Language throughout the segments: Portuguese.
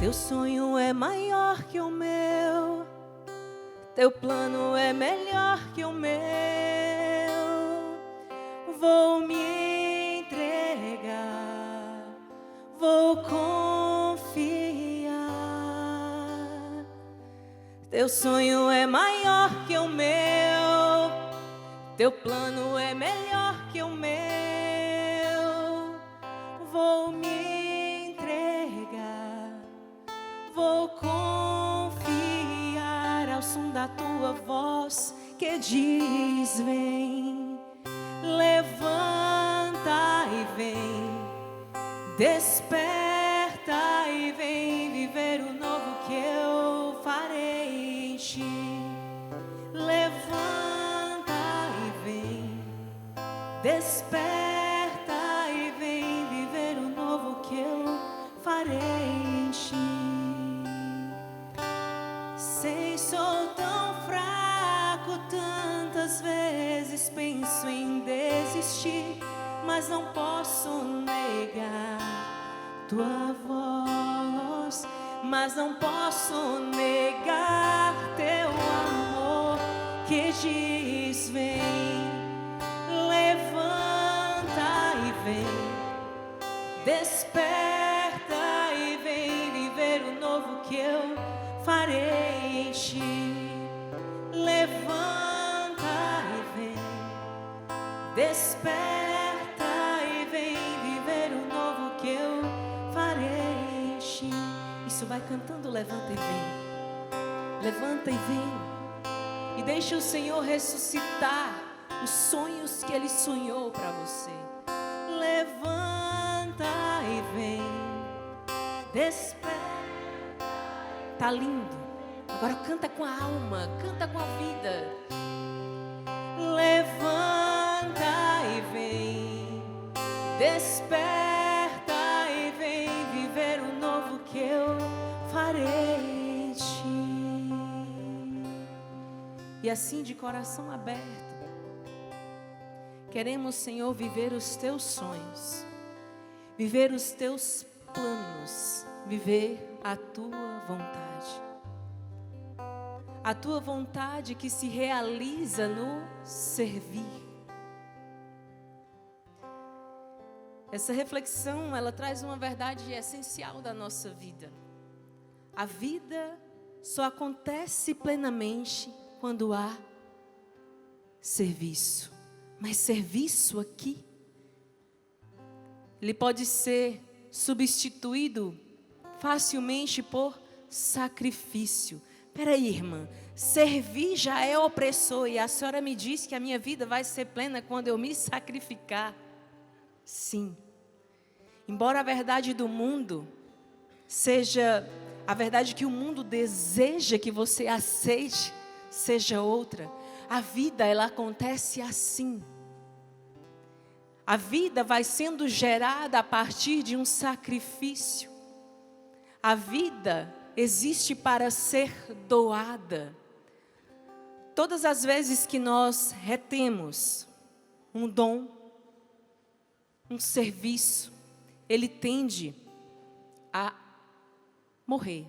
Teu sonho é maior que o meu, teu plano é melhor que o meu. Vou me entregar, vou confiar. Teu sonho é maior que o meu, teu plano é melhor que o meu. Vou me entregar, vou confiar ao som da tua voz que diz: vem, levanta e vem, desperta e vem viver o novo que eu farei em ti. Levanta e vem, desperta e vem viver o novo que eu farei em ti. Sei, sou tão fraco, tantas vezes penso em desistir, mas não posso negar tua voz, mas não posso negar teu amor que diz: vem, levanta e vem, desperta e vem viver o novo que eu farei em ti. Levanta e vem, desperta e vem viver o novo que eu farei em ti. Isso vai cantando, levanta e vem, levanta e vem. E deixa o Senhor ressuscitar os sonhos que Ele sonhou para você. Levanta e vem, desperta. Tá lindo. Agora canta com a alma, canta com a vida. Levanta e vem, desperta e vem viver o novo que eu farei em ti. E assim, de coração aberto, queremos, Senhor, viver os teus sonhos, viver os teus planos, viver a tua vontade. A tua vontade que se realiza no servir. Essa reflexão, ela traz uma verdade essencial da nossa vida. A vida só acontece plenamente quando há serviço. Mas serviço aqui, ele pode ser substituído facilmente por sacrifício. Peraí, irmã, servir já é opressor e a senhora me diz que a minha vida vai ser plena quando eu me sacrificar. Sim. Embora a verdade do mundo seja a verdade que o mundo deseja que você aceite, seja outra, a vida, ela acontece assim. A vida vai sendo gerada a partir de um sacrifício. A vida existe para ser doada. Todas as vezes que nós retemos um dom, um serviço, ele tende a morrer.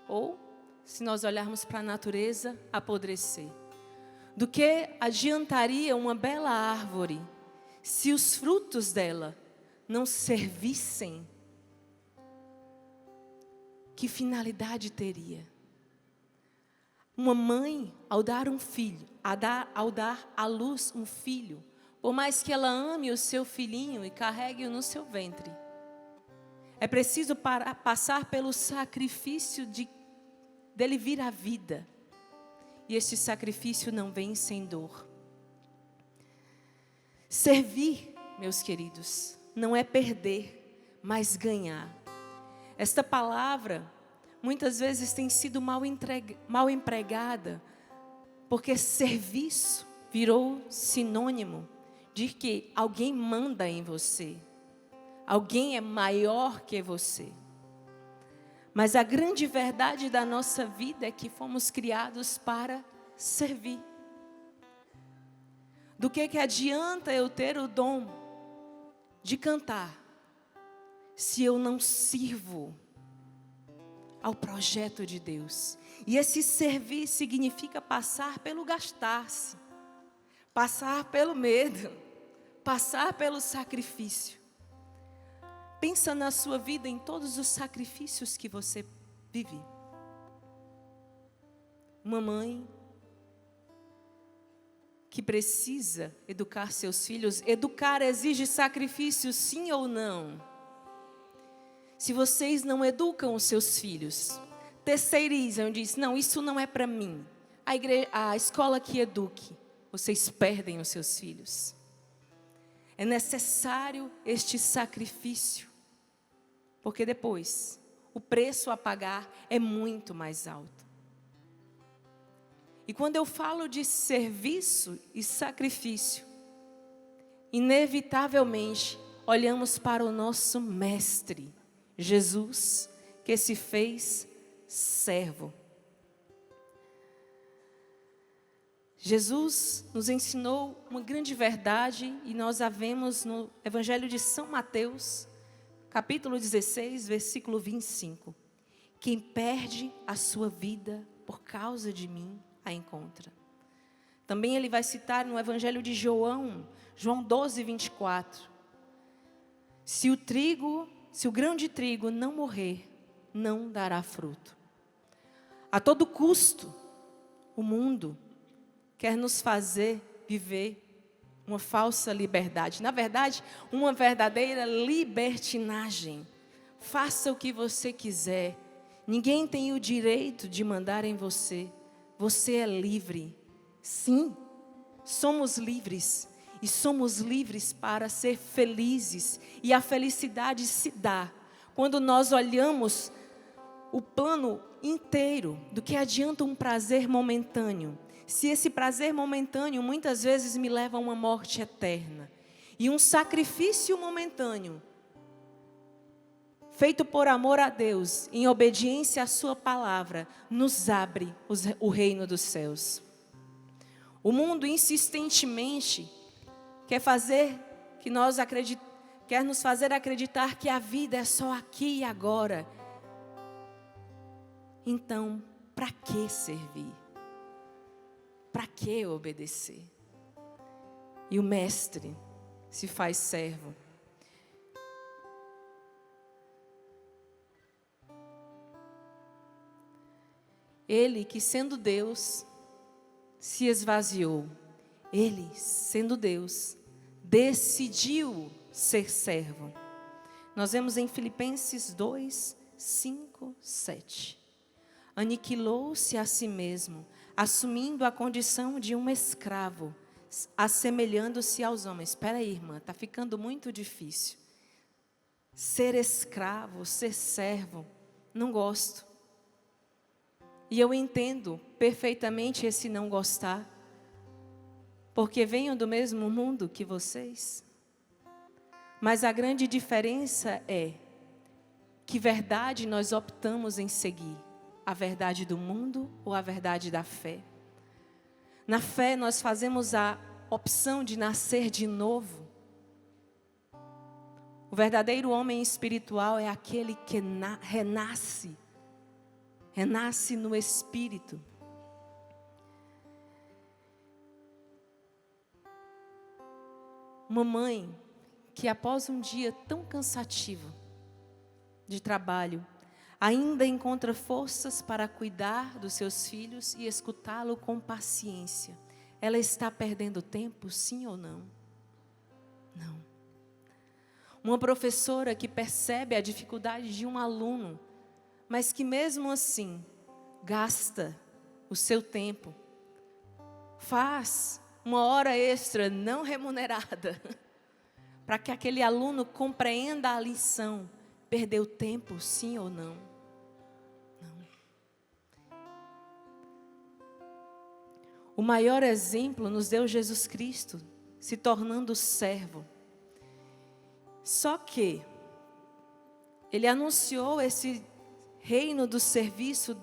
Ou, se nós olharmos para a natureza, apodrecer. Do que adiantaria uma bela árvore se os frutos dela não servissem? Que finalidade teria? Uma mãe, ao dar um filho, ao dar à luz um filho, por mais que ela ame o seu filhinho e carregue-o no seu ventre, é preciso passar pelo sacrifício dele vir à vida. E este sacrifício não vem sem dor. Servir, meus queridos, não é perder, mas ganhar. Esta palavra, muitas vezes tem sido mal empregada, porque serviço virou sinônimo de que alguém manda em você. Alguém é maior que você. Mas a grande verdade da nossa vida é que fomos criados para servir. Do que adianta eu ter o dom de cantar, se eu não sirvo ao projeto de Deus. E esse servir significa passar pelo gastar-se, passar pelo medo, passar pelo sacrifício. Pensa na sua vida em todos os sacrifícios que você vive. Uma mãe que precisa educar seus filhos. Educar exige sacrifício, sim ou não? Se vocês não educam os seus filhos, terceirizam, dizem, não, isso não é para mim. A escola que eduque, vocês perdem os seus filhos. É necessário este sacrifício, porque depois o preço a pagar é muito mais alto. E quando eu falo de serviço e sacrifício, inevitavelmente olhamos para o nosso mestre, Jesus, que se fez servo. Jesus nos ensinou uma grande verdade e nós a vemos no Evangelho de São Mateus, capítulo 16, versículo 25. Quem perde a sua vida por causa de mim, a encontra. Também ele vai citar no Evangelho de João 12, 24. Se o grão de trigo não morrer, não dará fruto. A todo custo, o mundo quer nos fazer viver uma falsa liberdade. Na verdade, uma verdadeira libertinagem. Faça o que você quiser. Ninguém tem o direito de mandar em você. Você é livre. Sim, somos livres. E somos livres para ser felizes. E a felicidade se dá quando nós olhamos o plano inteiro. Do que adianta um prazer momentâneo, se esse prazer momentâneo muitas vezes me leva a uma morte eterna. E um sacrifício momentâneo, feito por amor a Deus, em obediência à sua palavra, nos abre o reino dos céus. O mundo insistentemente quer nos fazer acreditar que a vida é só aqui e agora. Então, para que servir? Para que obedecer? E o mestre se faz servo. Ele que sendo Deus, se esvaziou. Ele, sendo Deus, decidiu ser servo. Nós vemos em Filipenses 2, 5, 7. Aniquilou-se a si mesmo, assumindo a condição de um escravo, assemelhando-se aos homens. Espera aí, irmã, está ficando muito difícil. Ser escravo, ser servo, não gosto. E eu entendo perfeitamente esse não gostar, porque venho do mesmo mundo que vocês. Mas a grande diferença é que verdade nós optamos em seguir. A verdade do mundo ou a verdade da fé. Na fé nós fazemos a opção de nascer de novo. O verdadeiro homem espiritual é aquele que renasce no Espírito. Uma mãe que após um dia tão cansativo de trabalho, ainda encontra forças para cuidar dos seus filhos e escutá-lo com paciência. Ela está perdendo tempo, sim ou não? Não. Uma professora que percebe a dificuldade de um aluno, mas que mesmo assim gasta o seu tempo, faz uma hora extra não remunerada, para que aquele aluno compreenda a lição. Perdeu tempo, sim ou não? Não. O maior exemplo nos deu Jesus Cristo, se tornando servo. Só que Ele anunciou esse reino do serviço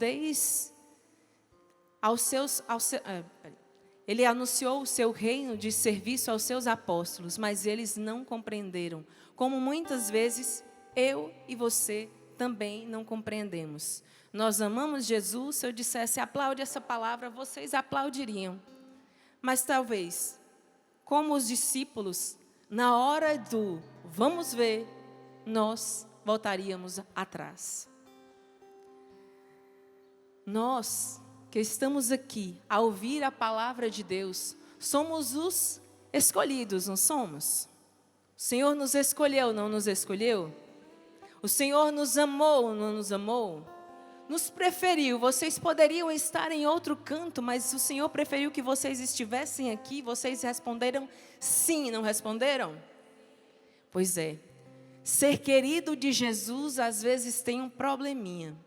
Ele anunciou o seu reino de serviço aos seus apóstolos, mas eles não compreenderam, como muitas vezes eu e você também não compreendemos. nós amamos Jesus, se eu dissesse aplaude essa palavra, vocês aplaudiriam. Mas talvez, como os discípulos, na hora do vamos ver, nós voltaríamos atrás. Nós que estamos aqui a ouvir a palavra de Deus, somos os escolhidos, não somos? O Senhor nos escolheu, não nos escolheu? O Senhor nos amou, não nos amou? Nos preferiu. Vocês poderiam estar em outro canto, mas o Senhor preferiu que vocês estivessem aqui. Vocês responderam sim, não responderam? Pois é, ser querido de Jesus às vezes tem um probleminha.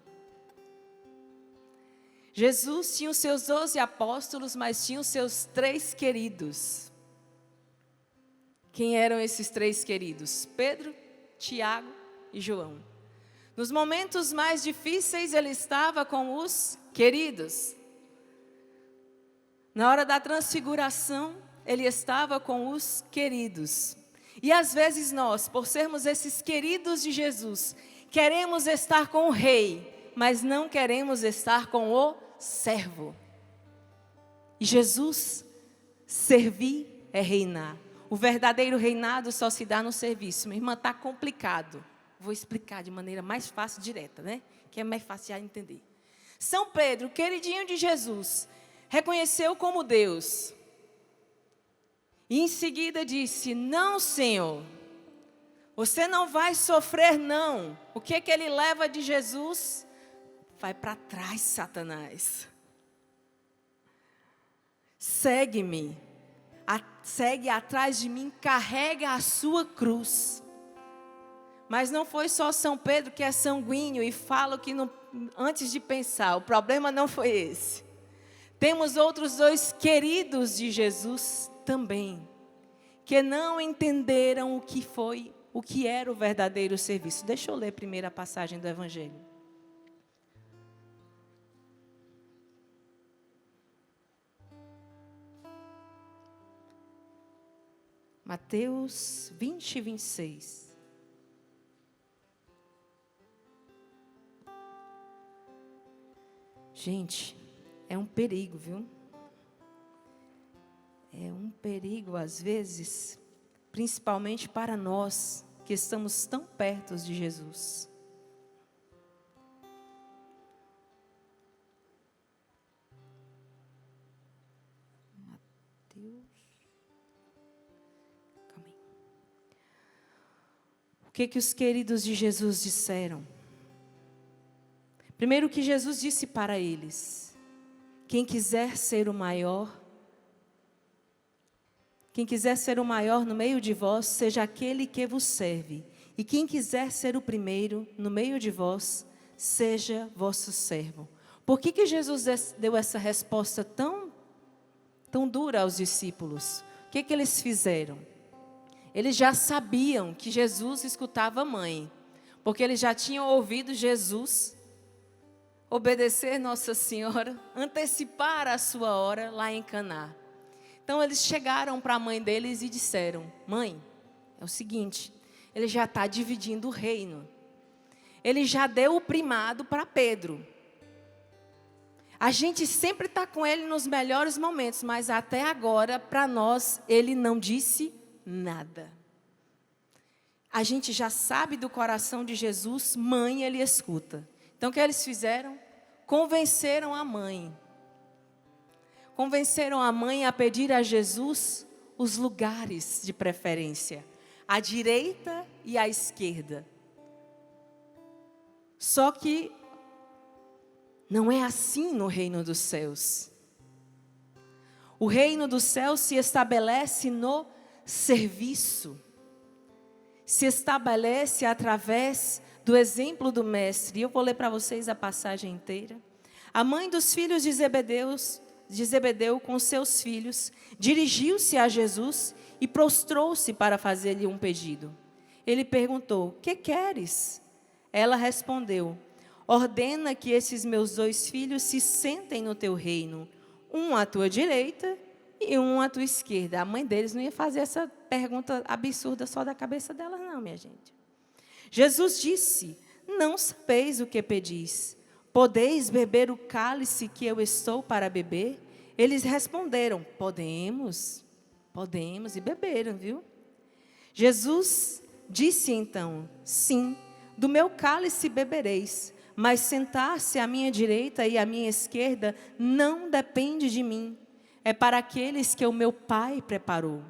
Jesus tinha os seus 12 apóstolos, mas tinha os seus 3 queridos. Quem eram esses 3 queridos? Pedro, Tiago e João. Nos momentos mais difíceis, ele estava com os queridos. Na hora da transfiguração, ele estava com os queridos. E às vezes nós, por sermos esses queridos de Jesus, queremos estar com o rei, mas não queremos estar com o servo. E Jesus, servir é reinar. O verdadeiro reinado só se dá no serviço. Minha irmã, está complicado. Vou explicar de maneira mais fácil, direta, né? Que é mais fácil de entender. São Pedro, queridinho de Jesus, reconheceu como Deus. E em seguida disse, não, Senhor, você não vai sofrer, não. O que que ele leva de Jesus? Vai para trás, Satanás. Segue-me. Segue atrás de mim, carrega a sua cruz. Mas não foi só São Pedro que é sanguíneo e fala que não, antes de pensar, o problema não foi esse. Temos outros 2 queridos de Jesus também, que não entenderam o que era o verdadeiro serviço. Deixa eu ler primeiro a passagem do Evangelho. Mateus 20, 26. Gente, é um perigo, viu? É um perigo às vezes, principalmente para nós que estamos tão perto de Jesus. Mateus. Calma aí. O que os queridos de Jesus disseram? Primeiro que Jesus disse para eles, quem quiser ser o maior no meio de vós, seja aquele que vos serve. E quem quiser ser o primeiro no meio de vós, seja vosso servo. Por que Jesus deu essa resposta tão dura aos discípulos? O que eles fizeram? Eles já sabiam que Jesus escutava a mãe, porque eles já tinham ouvido Jesus obedecer Nossa Senhora, antecipar a sua hora lá em Caná. Então eles chegaram para a mãe deles e disseram, mãe, é o seguinte, ele já está dividindo o reino. Ele já deu o primado para Pedro. A gente sempre está com ele nos melhores momentos, mas até agora, para nós, ele não disse nada. A gente já sabe do coração de Jesus, mãe, ele escuta. Então, o que eles fizeram? Convenceram a mãe. Convenceram a mãe a pedir a Jesus os lugares de preferência, à direita e à esquerda. Só que não é assim no reino dos céus. O reino dos céus se estabelece no serviço. Se estabelece através do exemplo do mestre. Eu vou ler para vocês a passagem inteira. A mãe dos filhos de Zebedeu com seus filhos, dirigiu-se a Jesus e prostrou-se para fazer-lhe um pedido. Ele perguntou, que queres? Ela respondeu, ordena que esses meus 2 filhos se sentem no teu reino, um à tua direita e um à tua esquerda. A mãe deles não ia fazer essa pergunta absurda só da cabeça dela, não, minha gente. Jesus disse, não sabeis o que pedis. podeis beber o cálice que eu estou para beber? Eles responderam: podemos, podemos, e beberam, viu? Jesus disse então: sim, do meu cálice bebereis, mas sentar-se à minha direita e à minha esquerda não depende de mim, é para aqueles que o meu Pai preparou.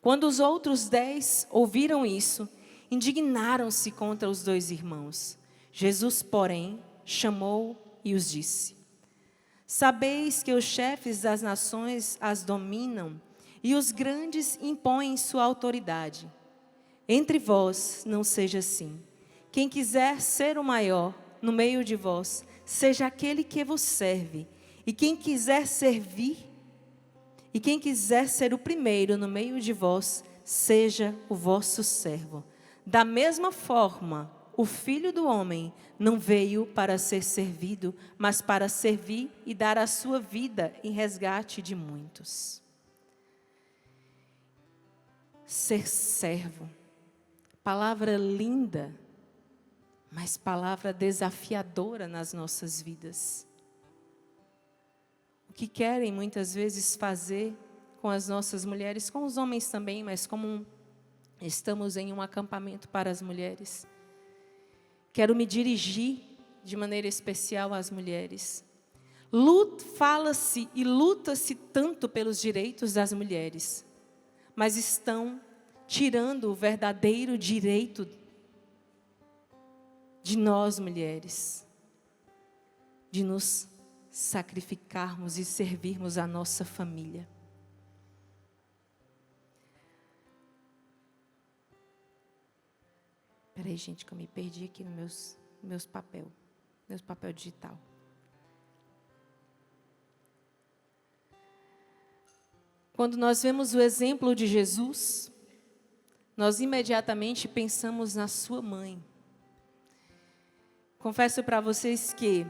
Quando os outros 10 ouviram isso, indignaram-se contra os 2 irmãos. Jesus, porém, chamou e os disse: sabeis que os chefes das nações as dominam e os grandes impõem sua autoridade. Entre vós não seja assim. Quem quiser ser o maior no meio de vós, seja aquele que vos serve. E quem quiser ser o primeiro no meio de vós, seja o vosso servo. Da mesma forma, o Filho do Homem não veio para ser servido, mas para servir e dar a sua vida em resgate de muitos. Ser servo, palavra linda, mas palavra desafiadora nas nossas vidas. O que querem muitas vezes fazer com as nossas mulheres, com os homens também, mas como estamos em um acampamento para as mulheres, quero me dirigir de maneira especial às mulheres. Fala-se e luta-se tanto pelos direitos das mulheres, mas estão tirando o verdadeiro direito de nós mulheres, de nos sacrificarmos e servirmos a nossa família. Espera aí, gente, que eu me perdi aqui nos meus papel digital. Quando nós vemos o exemplo de Jesus, nós imediatamente pensamos na sua mãe. Confesso para vocês que,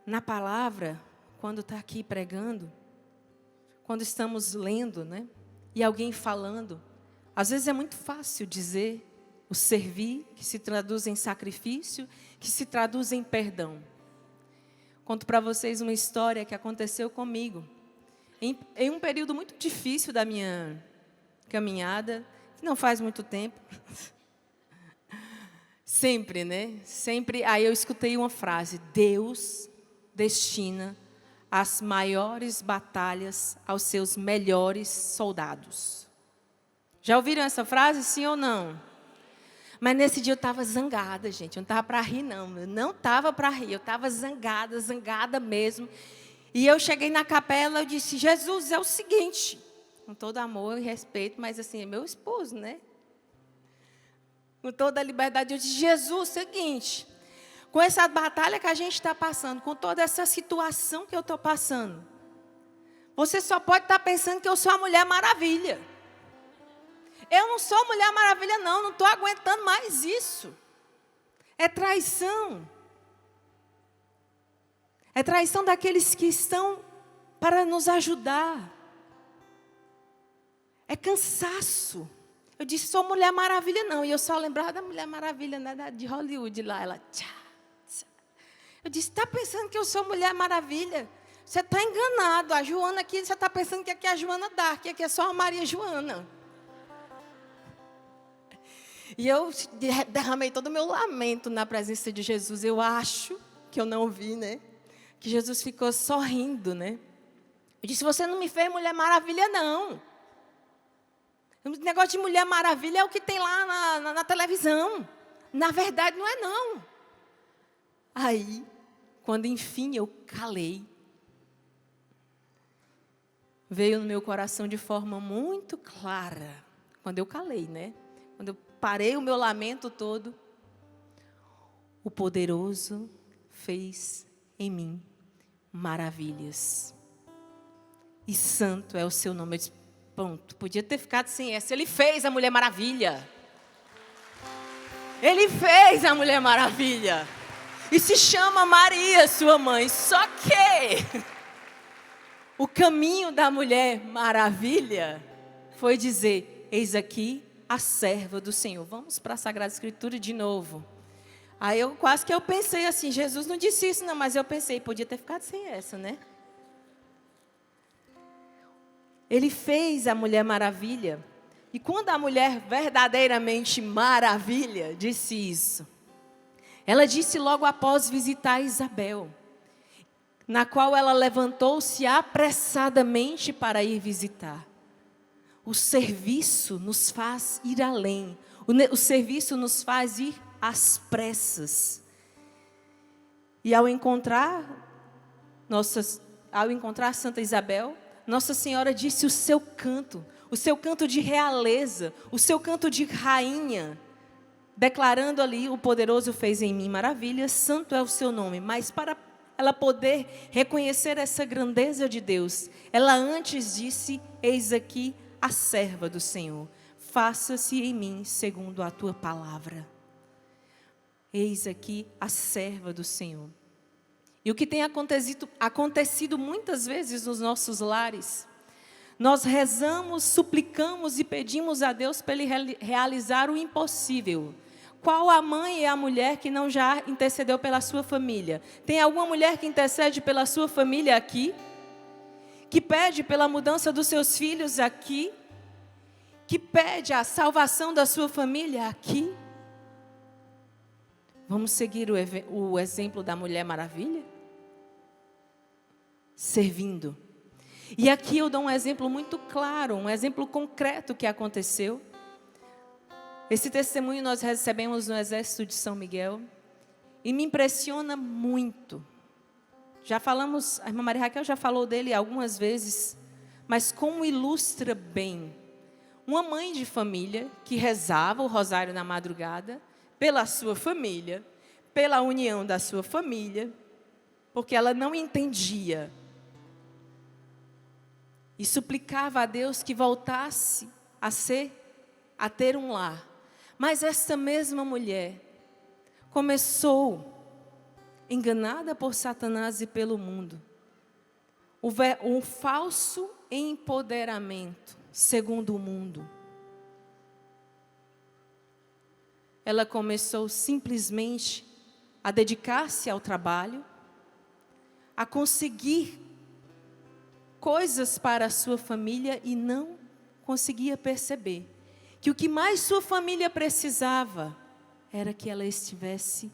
na palavra, quando está aqui pregando, quando estamos lendo, né, e alguém falando, às vezes é muito fácil dizer o servir, que se traduz em sacrifício, que se traduz em perdão. Conto para vocês uma história que aconteceu comigo. Em um período muito difícil da minha caminhada, que não faz muito tempo. Sempre, né? Sempre. Aí eu escutei uma frase: Deus destina as maiores batalhas aos seus melhores soldados. Já ouviram essa frase, sim ou não? Mas nesse dia eu estava zangada, gente. Eu não estava para rir, não. Eu não estava para rir. Eu estava zangada mesmo. E eu cheguei na capela e disse: Jesus, é o seguinte, com todo amor e respeito, mas assim, é meu esposo, né? Com toda a liberdade, eu disse: Jesus, é o seguinte, com essa batalha que a gente está passando, com toda essa situação que eu estou passando, você só pode estar pensando que eu sou a Mulher Maravilha. Eu não sou Mulher Maravilha, não estou aguentando mais isso. É traição. É traição daqueles que estão para nos ajudar. É cansaço. Eu disse: sou Mulher Maravilha, não. E eu só lembrava da Mulher Maravilha, né, de Hollywood lá. Ela, tchá, tchá. Eu disse: está pensando que eu sou Mulher Maravilha? Você está enganado. A Joana aqui, você está pensando que aqui é a Joana Dark, que aqui é só a Maria Joana. E eu derramei todo o meu lamento na presença de Jesus. Eu acho que eu não ouvi, né? Que Jesus ficou sorrindo, né? Eu disse: você não me fez Mulher Maravilha, não. O negócio de Mulher Maravilha é o que tem lá na televisão. Na verdade, não é, não. Aí, quando enfim eu calei, veio no meu coração de forma muito clara. Quando eu calei, né? Quando eu parei o meu lamento todo, o poderoso fez em mim maravilhas. E santo é o seu nome. Eu disse: pronto, podia ter ficado sem essa. Ele fez a Mulher Maravilha. Ele fez a Mulher Maravilha. E se chama Maria, sua mãe. Só que o caminho da Mulher Maravilha foi dizer: eis aqui a serva do Senhor. Vamos para a Sagrada Escritura de novo. Aí eu quase que eu pensei assim, Jesus não disse isso não, mas eu pensei, podia ter ficado sem essa, né? Ele fez a Mulher Maravilha. E quando a mulher verdadeiramente maravilha disse isso, ela disse logo após visitar Isabel, na qual ela levantou-se apressadamente para ir visitar. O serviço nos faz ir além. O serviço nos faz ir às pressas. E ao encontrar Santa Isabel, Nossa Senhora disse o seu canto de realeza, o seu canto de rainha, declarando ali: o poderoso fez em mim maravilhas, santo é o seu nome. Mas para ela poder reconhecer essa grandeza de Deus, ela antes disse: eis aqui a serva do Senhor, faça-se em mim segundo a tua palavra. Eis aqui a serva do Senhor. E o que tem acontecido muitas vezes nos nossos lares, nós rezamos, suplicamos e pedimos a Deus para Ele realizar o impossível. Qual a mãe e a mulher que não já intercedeu pela sua família? Tem alguma mulher que intercede pela sua família aqui? Que pede pela mudança dos seus filhos aqui? Que pede a salvação da sua família aqui? Vamos seguir o exemplo da Mulher Maravilha? Servindo. E aqui eu dou um exemplo muito claro, um exemplo concreto que aconteceu. Esse testemunho nós recebemos no Exército de São Miguel e me impressiona muito. Já falamos, a irmã Maria Raquel já falou dele algumas vezes, mas como ilustra bem. Uma mãe de família que rezava o rosário na madrugada pela sua família, pela união da sua família, porque ela não entendia. E suplicava a Deus que voltasse a ter um lar. Mas esta mesma mulher começou, enganada por Satanás e pelo mundo, um falso empoderamento, segundo o mundo. Ela começou simplesmente a dedicar-se ao trabalho, a conseguir coisas para a sua família e não conseguia perceber que o que mais sua família precisava era que ela estivesse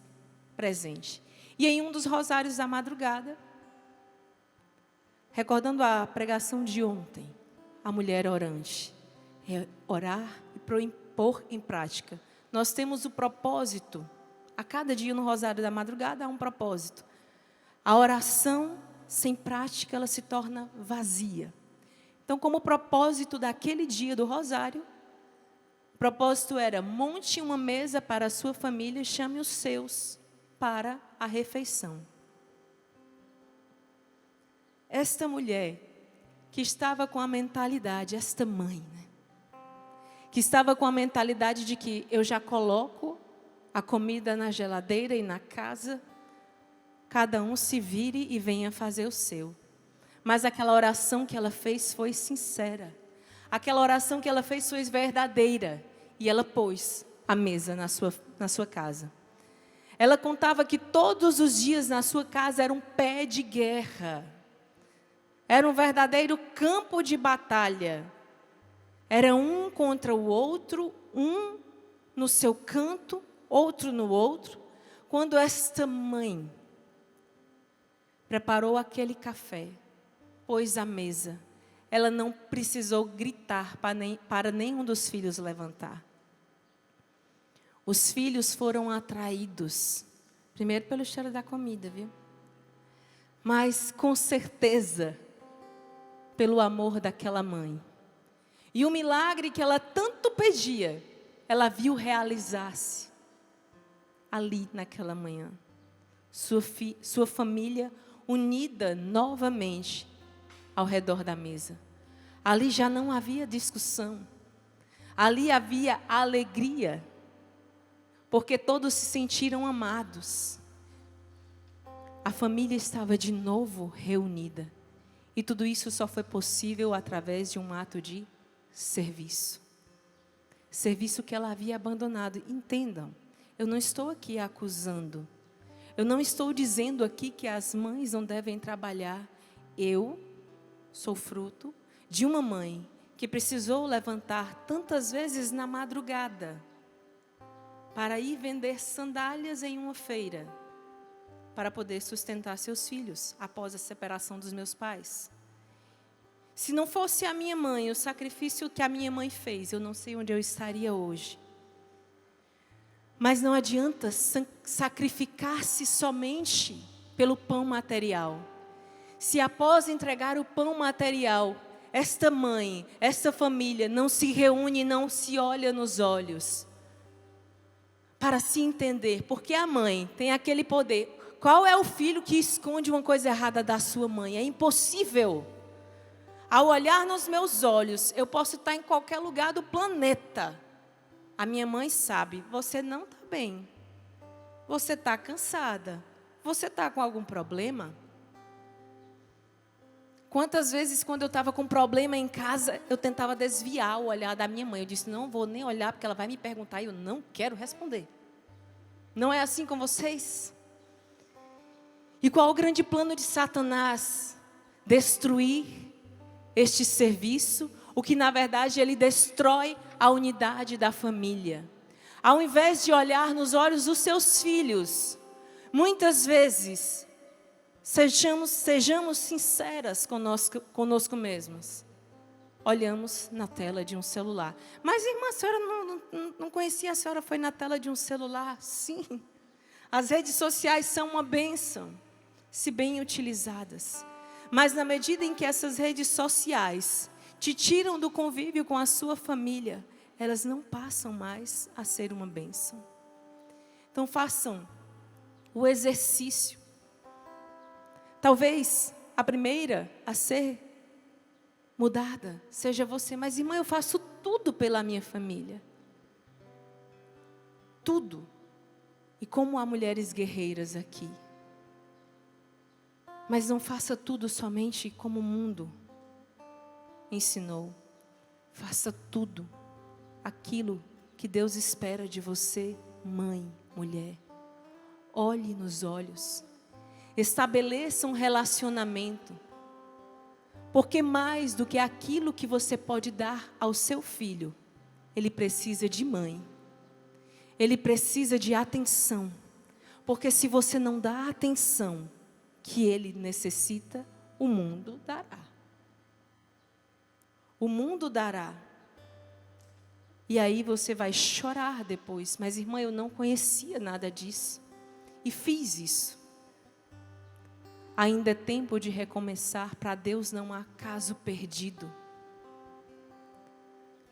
presente. E em um dos rosários da madrugada, recordando a pregação de ontem, a mulher orante, orar e pôr em prática. Nós temos o propósito, a cada dia no rosário da madrugada há um propósito. A oração sem prática, ela se torna vazia. Então, como propósito daquele dia do rosário, o propósito era: monte uma mesa para a sua família e chame os seus para a refeição. Esta mulher, que estava com a mentalidade, esta mãe, né? Que estava com a mentalidade de que eu já coloco a comida na geladeira e na casa, cada um se vire e venha fazer o seu. Mas aquela oração que ela fez foi sincera. Aquela oração que ela fez foi verdadeira. E ela pôs a mesa na sua casa. Ela contava que todos os dias na sua casa era um pé de guerra. Era um verdadeiro campo de batalha. Era um contra o outro, um no seu canto, outro no outro. Quando esta mãe preparou aquele café, pôs a mesa, ela não precisou gritar para nenhum dos filhos levantar. Os filhos foram atraídos, primeiro pelo cheiro da comida, viu? Mas com certeza, pelo amor daquela mãe. E o milagre que ela tanto pedia, ela viu realizar-se ali naquela manhã. Sua família unida novamente ao redor da mesa. Ali já não havia discussão. Ali havia alegria, porque todos se sentiram amados. A família estava de novo reunida. E tudo isso só foi possível através de um ato de serviço. Serviço que ela havia abandonado. Entendam, Eu não estou aqui acusando. Eu não estou dizendo aqui que as mães não devem trabalhar. Eu sou fruto de uma mãe que precisou levantar tantas vezes na madrugada para ir vender sandálias em uma feira, para poder sustentar seus filhos após a separação dos meus pais. Se não fosse a minha mãe, o sacrifício que a minha mãe fez, eu não sei onde eu estaria hoje. Mas não adianta sacrificar-se somente pelo pão material. Se após entregar o pão material, esta mãe, esta família não se reúne, não se olha nos olhos para se entender, porque a mãe tem aquele poder. Qual é o filho que esconde uma coisa errada da sua mãe? É impossível. Ao olhar nos meus olhos, eu posso estar em qualquer lugar do planeta. A minha mãe sabe, você não está bem. Você está cansada. Você está com algum problema? Quantas vezes, quando eu estava com problema em casa, eu tentava desviar o olhar da minha mãe. Eu disse, não vou nem olhar, porque ela vai me perguntar e eu não quero responder. Não é assim com vocês? E qual o grande plano de Satanás? Destruir este serviço, o que na verdade ele destrói a unidade da família. Ao invés de olhar nos olhos dos seus filhos, muitas vezes, sejamos sinceras conosco mesmos. Olhamos na tela de um celular. Mas irmã, a senhora não conhecia, a senhora foi na tela de um celular? Sim. As redes sociais são uma bênção, se bem utilizadas. Mas na medida em que essas redes sociais te tiram do convívio com a sua família, elas não passam mais a ser uma bênção. Então façam o exercício. Talvez a primeira a ser mudada seja você. Mas irmã, eu faço tudo pela minha família. Tudo. E como há mulheres guerreiras aqui. Mas não faça tudo somente como o mundo ensinou. Faça tudo aquilo que Deus espera de você, mãe, mulher. Olhe nos olhos. Estabeleça um relacionamento. Porque mais do que aquilo que você pode dar ao seu filho, ele precisa de mãe. Ele precisa de atenção. Porque se você não dá a atenção que ele necessita, o mundo dará. O mundo dará. E aí você vai chorar depois. Mas irmã, eu não conhecia nada disso. E fiz isso. Ainda é tempo de recomeçar. Para Deus não há caso perdido.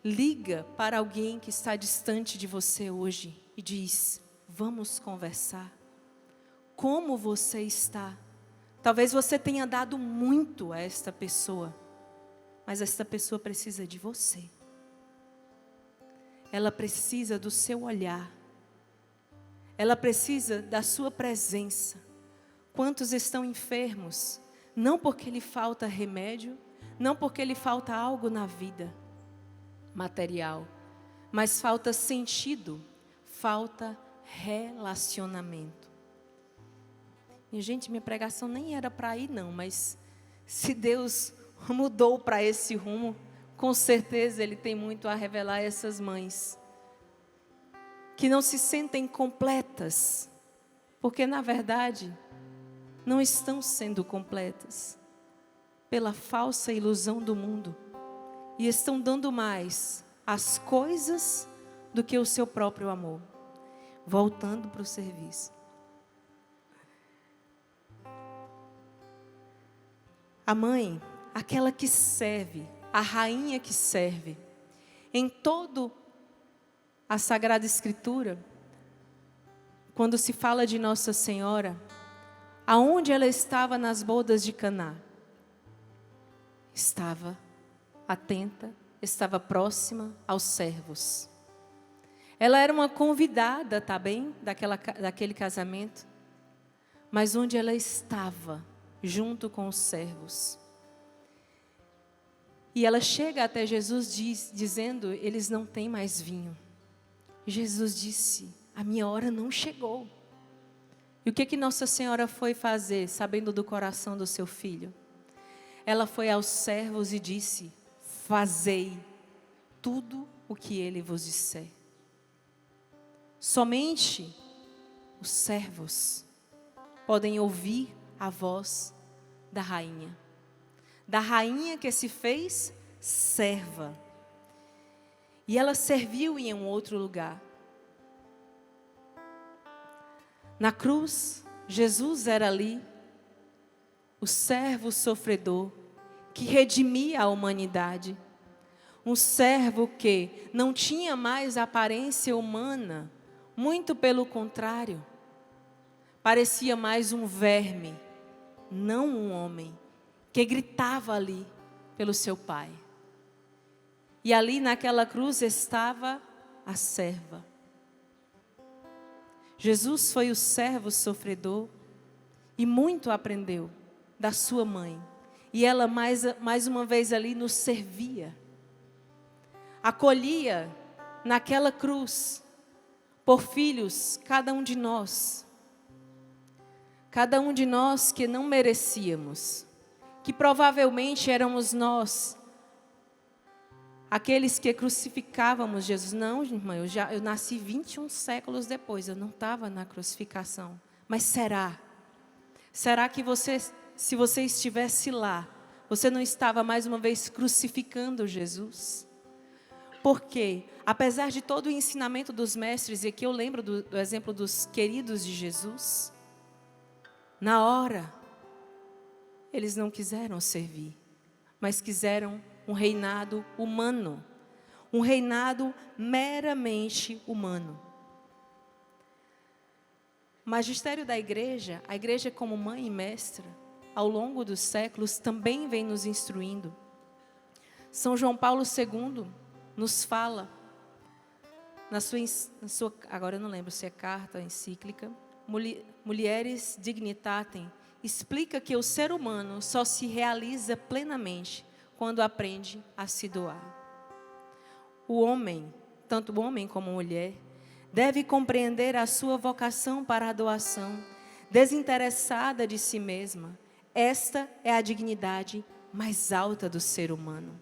Liga para alguém que está distante de você hoje e diz, vamos conversar. Como você está? Talvez você tenha dado muito a esta pessoa, mas esta pessoa precisa de você. Ela precisa do seu olhar. Ela precisa da sua presença. Quantos estão enfermos? Não porque lhe falta remédio, não porque lhe falta algo na vida material, mas falta sentido, falta relacionamento. Minha gente, minha pregação nem era para ir não, mas se Deus mudou para esse rumo, com certeza Ele tem muito a revelar a essas mães que não se sentem completas, porque na verdade não estão sendo completas pela falsa ilusão do mundo e estão dando mais às coisas do que o seu próprio amor. Voltando para o serviço. A mãe, aquela que serve, a rainha que serve, em todo a Sagrada Escritura, quando se fala de Nossa Senhora, aonde ela estava nas bodas de Caná? Estava atenta, estava próxima aos servos. Ela era uma convidada, tá bem, daquele casamento, mas onde ela estava, junto com os servos. E ela chega até Jesus dizendo, eles não têm mais vinho. Jesus disse, a minha hora não chegou. E o que Nossa Senhora foi fazer, sabendo do coração do seu filho? Ela foi aos servos e disse: fazei tudo o que ele vos disser. Somente os servos podem ouvir a voz da rainha que se fez serva. E ela serviu em um outro lugar. Na cruz, Jesus era ali, o servo sofredor, que redimia a humanidade. Um servo que não tinha mais aparência humana, muito pelo contrário, parecia mais um verme, não um homem, que gritava ali pelo seu Pai. E ali naquela cruz estava a serva. Jesus foi o servo sofredor e muito aprendeu da sua mãe. E ela mais uma vez ali nos servia. Acolhia naquela cruz por filhos, cada um de nós. Cada um de nós que não merecíamos, que provavelmente éramos nós, aqueles que crucificávamos Jesus. Não, irmã, eu nasci 21 séculos depois, eu não estava na crucificação. Mas será que se você estivesse lá, você não estava mais uma vez crucificando Jesus? Porque, apesar de todo o ensinamento dos mestres, e aqui eu lembro do exemplo dos queridos de Jesus, na hora, eles não quiseram servir, mas quiseram um reinado humano, um reinado meramente humano. O magistério da igreja, a igreja como mãe e mestra, ao longo dos séculos, também vem nos instruindo. São João Paulo II nos fala, na sua, agora eu não lembro se é carta ou encíclica, Mulieris Dignitatem, explica que o ser humano só se realiza plenamente quando aprende a se doar. O homem, tanto o homem como a mulher, deve compreender a sua vocação para a doação, desinteressada de si mesma. Esta é a dignidade mais alta do ser humano.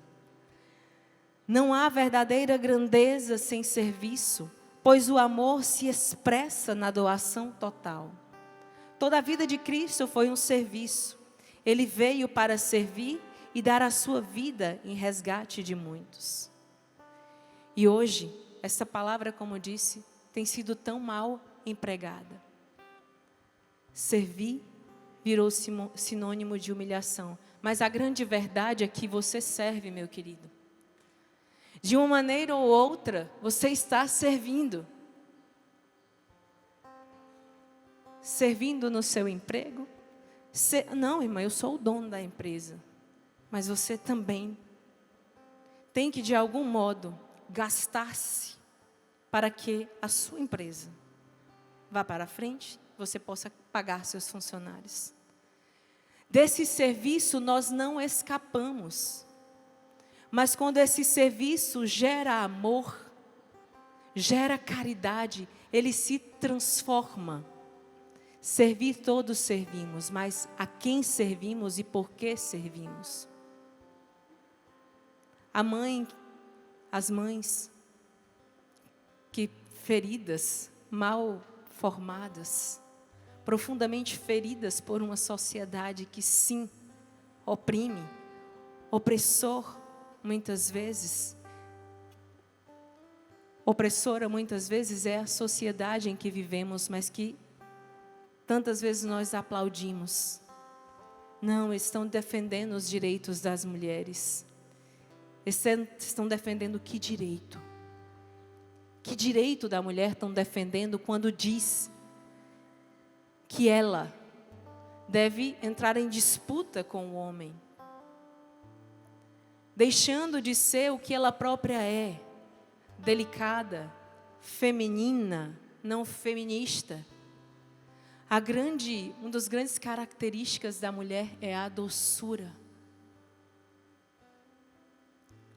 Não há verdadeira grandeza sem serviço, pois o amor se expressa na doação total. Toda a vida de Cristo foi um serviço. Ele veio para servir e dar a sua vida em resgate de muitos. E hoje, essa palavra, como eu disse, tem sido tão mal empregada. Servir virou sinônimo de humilhação. Mas a grande verdade é que você serve, meu querido. De uma maneira ou outra, você está servindo. Servindo no seu emprego. Não, irmã, eu sou o dono da empresa. Mas você também tem que, de algum modo, gastar-se para que a sua empresa vá para frente, você possa pagar seus funcionários. Desse serviço nós não escapamos. Mas quando esse serviço gera amor, gera caridade, ele se transforma. Servir todos servimos, mas a quem servimos e por que servimos? As mães que feridas, mal formadas, profundamente feridas por uma sociedade que sim, oprime, opressor muitas vezes, opressora muitas vezes é a sociedade em que vivemos, mas que tantas vezes nós aplaudimos. Não, estão defendendo os direitos das mulheres. Estão defendendo que direito? Que direito da mulher estão defendendo quando diz que ela deve entrar em disputa com o homem? Deixando de ser o que ela própria é, delicada, feminina, não feminista. Uma das grandes características da mulher é a doçura.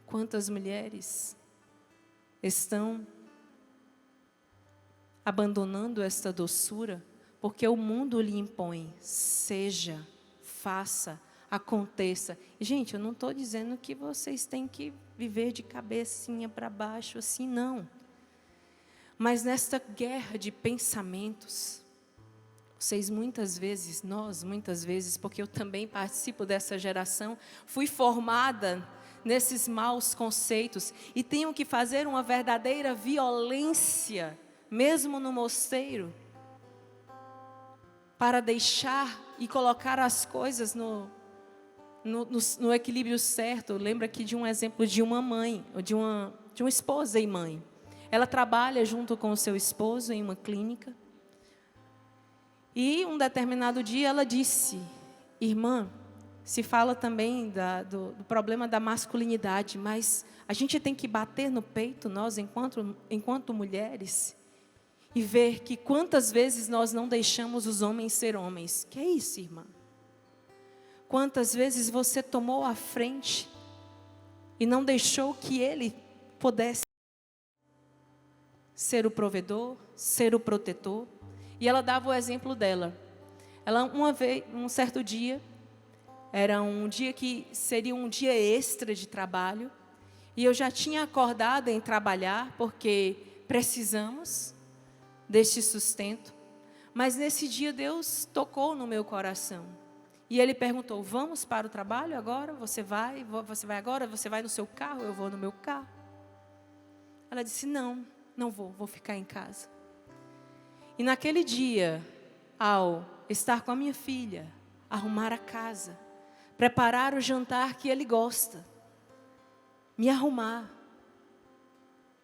Quantas mulheres estão abandonando esta doçura, porque o mundo lhe impõe, seja, faça, aconteça. E, gente, eu não estou dizendo que vocês têm que viver de cabecinha para baixo, assim, não. Mas nesta guerra de pensamentos, vocês muitas vezes, nós muitas vezes, porque eu também participo dessa geração, fui formada nesses maus conceitos e tenho que fazer uma verdadeira violência, mesmo no mosteiro, para deixar e colocar as coisas no equilíbrio certo. Lembra aqui de um exemplo de uma mãe, ou de uma esposa e mãe. Ela trabalha junto com o seu esposo em uma clínica. E um determinado dia ela disse: irmã, se fala também do problema da masculinidade, mas a gente tem que bater no peito, nós enquanto mulheres, e ver que quantas vezes nós não deixamos os homens ser homens. Que é isso, irmã? Quantas vezes você tomou a frente e não deixou que ele pudesse ser o provedor, ser o protetor? E ela dava o exemplo dela. Ela, um certo dia, era um dia que seria um dia extra de trabalho, e eu já tinha acordado em trabalhar, porque precisamos deste sustento. Mas nesse dia Deus tocou no meu coração. E Ele perguntou: vamos para o trabalho agora? Você vai agora? Você vai no seu carro? Eu vou no meu carro. Ela disse: não vou ficar em casa. E naquele dia, ao estar com a minha filha, arrumar a casa, preparar o jantar que ele gosta, me arrumar.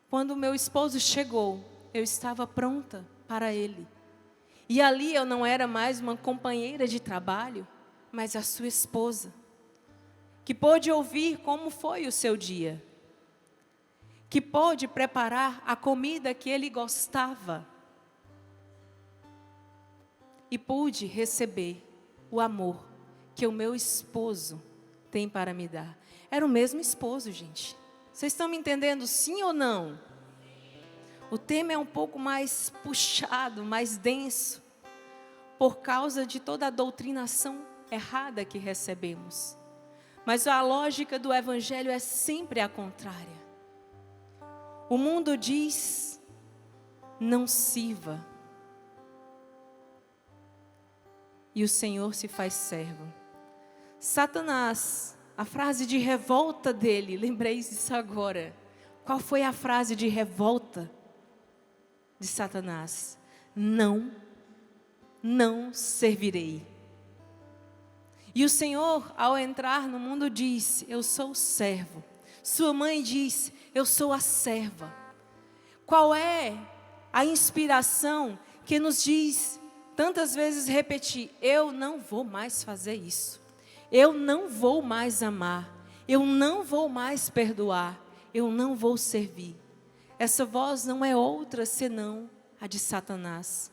Quando o meu esposo chegou, eu estava pronta para ele. E ali eu não era mais uma companheira de trabalho, mas a sua esposa, que pôde ouvir como foi o seu dia, que pôde preparar a comida que ele gostava, e pude receber o amor que o meu esposo tem para me dar. Era o mesmo esposo, gente. Vocês estão me entendendo, sim ou não? O tema é um pouco mais puxado, mais denso, por causa de toda a doutrinação errada que recebemos. Mas a lógica do Evangelho é sempre a contrária. O mundo diz: não sirva. E o Senhor se faz servo. Satanás, a frase de revolta dele, lembrei disso agora. Qual foi a frase de revolta de Satanás? Não servirei. E o Senhor, ao entrar no mundo, disse: eu sou o servo. Sua mãe disse: eu sou a serva. Qual é a inspiração que nos diz tantas vezes repetir: eu não vou mais fazer isso, eu não vou mais amar, eu não vou mais perdoar, eu não vou servir? Essa voz não é outra senão a de Satanás.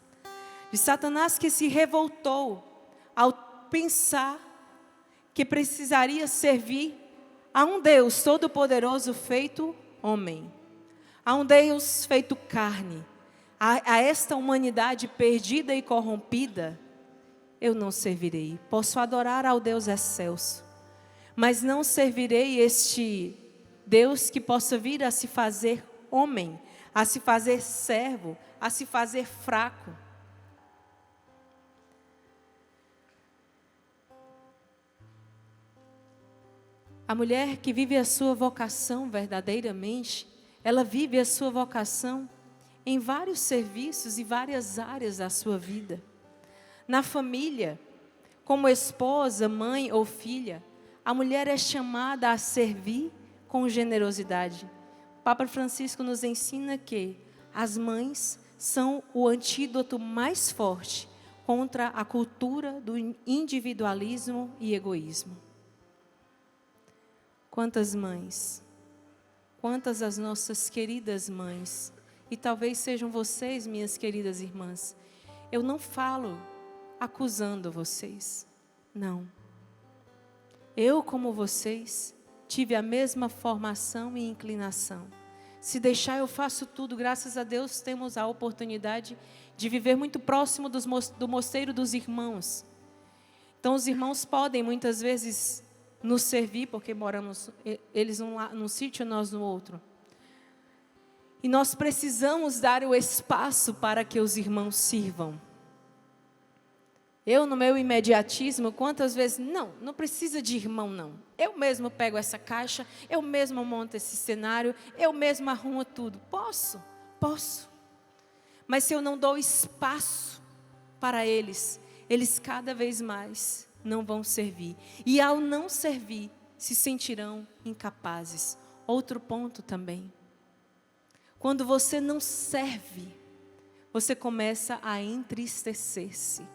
De Satanás, que se revoltou ao pensar que precisaria servir a um Deus todo-poderoso feito homem, a um Deus feito carne. A esta humanidade perdida e corrompida, eu não servirei. Posso adorar ao Deus excelso, mas não servirei este Deus que possa vir a se fazer homem, a se fazer servo, a se fazer fraco. A mulher que vive a sua vocação verdadeiramente, ela vive a sua vocação em vários serviços e várias áreas da sua vida. Na família, como esposa, mãe ou filha, a mulher é chamada a servir com generosidade. O Papa Francisco nos ensina que as mães são o antídoto mais forte contra a cultura do individualismo e egoísmo. Quantas mães, quantas as nossas queridas mães, e talvez sejam vocês, minhas queridas irmãs. Eu não falo acusando vocês, não. Eu, como vocês, tive a mesma formação e inclinação. Se deixar, eu faço tudo. Graças a Deus, temos a oportunidade de viver muito próximo do mosteiro dos irmãos. Então, os irmãos podem, muitas vezes, nos servir, porque moramos, eles num sítio, nós no outro. E nós precisamos dar o espaço para que os irmãos sirvam. Eu, no meu imediatismo, quantas vezes, não precisa de irmão, não. Eu mesmo pego essa caixa, eu mesmo monto esse cenário, eu mesmo arrumo tudo. Posso. Mas se eu não dou espaço para eles cada vez mais não vão servir. E ao não servir, se sentirão incapazes. Outro ponto também. Quando você não serve, você começa a entristecer-se.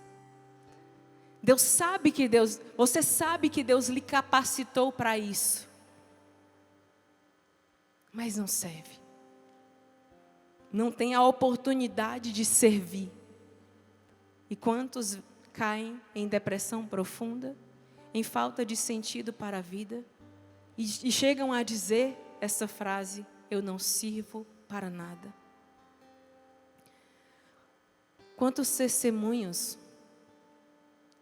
Você sabe que Deus lhe capacitou para isso. Mas não serve. Não tem a oportunidade de servir. E quantos caem em depressão profunda, em falta de sentido para a vida, e chegam a dizer essa frase: eu não sirvo para nada. Quantos testemunhos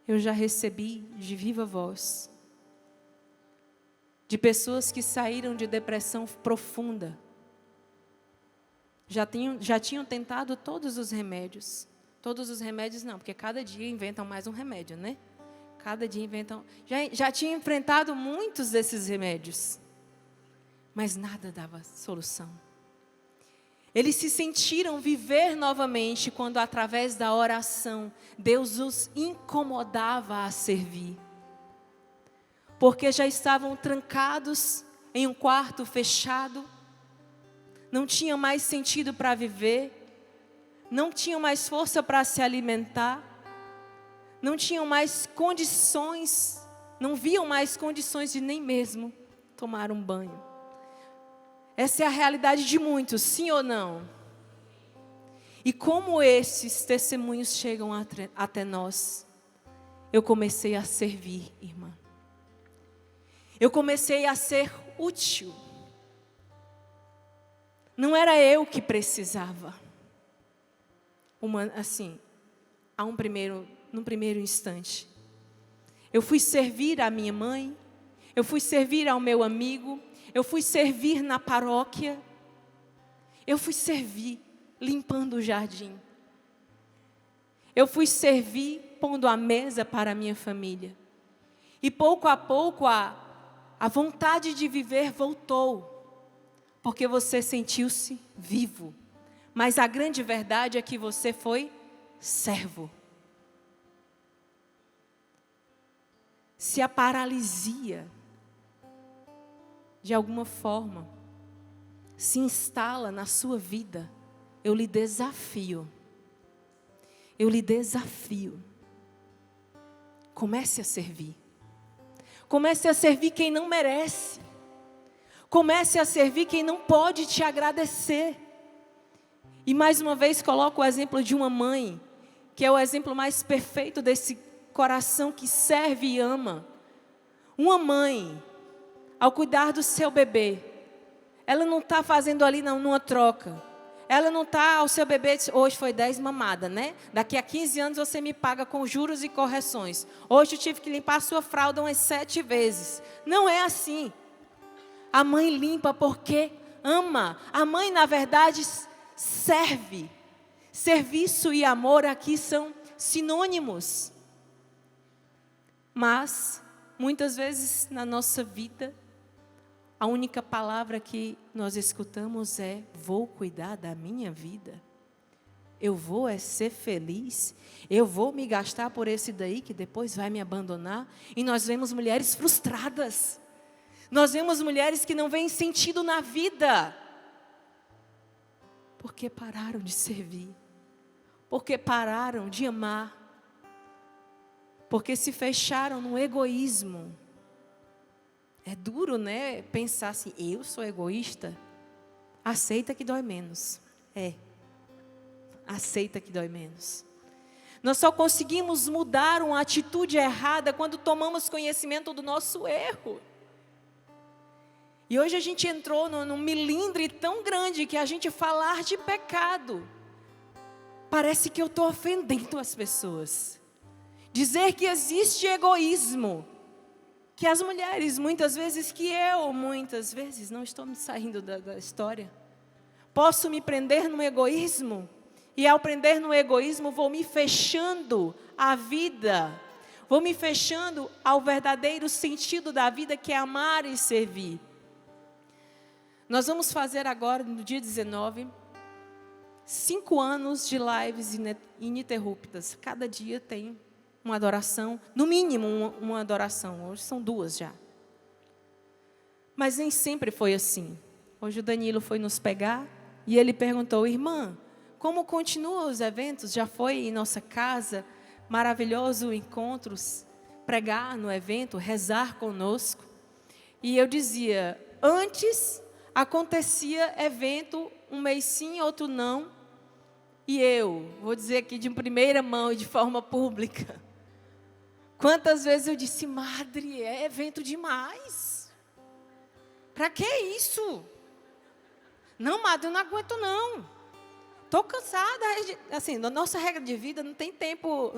eu já recebi de viva voz, de pessoas que saíram de depressão profunda, já tinham tentado todos os remédios não, porque cada dia inventam mais um remédio, né? Cada dia inventam, já tinham enfrentado muitos desses remédios, mas nada dava solução. Eles se sentiram viver novamente quando, através da oração, Deus os incomodava a servir. Porque já estavam trancados em um quarto fechado, não tinham mais sentido para viver, não tinham mais força para se alimentar, não tinham mais condições, não viam mais condições de nem mesmo tomar um banho. Essa é a realidade de muitos, sim ou não? E como esses testemunhos chegam até nós, eu comecei a servir, irmã. Eu comecei a ser útil. Não era eu que precisava. Num primeiro instante. Eu fui servir a minha mãe, eu fui servir ao meu amigo, eu fui servir na paróquia, eu fui servir limpando o jardim. Eu fui servir pondo a mesa para a minha família. E pouco a pouco a vontade de viver voltou, porque você sentiu-se vivo. Mas a grande verdade é que você foi servo. Se a paralisia, de alguma forma, se instala na sua vida, eu lhe desafio. Comece a servir. Comece a servir quem não merece. Comece a servir quem não pode te agradecer. E mais uma vez coloco o exemplo de uma mãe, que é o exemplo mais perfeito desse coração que serve e ama. Uma mãe, ao cuidar do seu bebê, ela não está fazendo ali numa troca. Ela não está, o seu bebê, hoje foi 10 mamadas, né? Daqui a 15 anos você me paga com juros e correções. Hoje eu tive que limpar a sua fralda umas 7 vezes. Não é assim. A mãe limpa porque ama. A mãe, na verdade, serve. Serviço e amor aqui são sinônimos. Mas, muitas vezes na nossa vida, a única palavra que nós escutamos é: vou cuidar da minha vida. Eu vou ser feliz. Eu vou me gastar por esse daí que depois vai me abandonar. E nós vemos mulheres frustradas. Nós vemos mulheres que não veem sentido na vida. Porque pararam de servir. Porque pararam de amar. Porque se fecharam no egoísmo. É duro, né? Pensar assim: eu sou egoísta. Aceita que dói menos. Aceita que dói menos. Nós só conseguimos mudar uma atitude errada quando tomamos conhecimento do nosso erro. E hoje a gente entrou num milindre tão grande que a gente falar de pecado, parece que eu estou ofendendo as pessoas. Dizer que existe egoísmo, que as mulheres, muitas vezes, muitas vezes, não estou me saindo da história, posso me prender no egoísmo, e ao prender no egoísmo, vou me fechando à vida, vou me fechando ao verdadeiro sentido da vida, que é amar e servir. Nós vamos fazer agora, no dia 19, 5 anos de lives ininterruptas. Cada dia tem uma adoração, no mínimo uma adoração. Hoje são 2 já. Mas nem sempre foi assim. Hoje o Danilo foi nos pegar e ele perguntou: irmã, como continuam os eventos? Já foi em nossa casa, maravilhoso encontros, pregar no evento, rezar conosco. E eu dizia, antes acontecia evento, um mês sim, outro não. E eu, vou dizer aqui de primeira mão e de forma pública, quantas vezes eu disse: madre, é evento demais. Para que isso? Não, madre, eu não aguento não. Estou cansada. Assim, na nossa regra de vida não tem tempo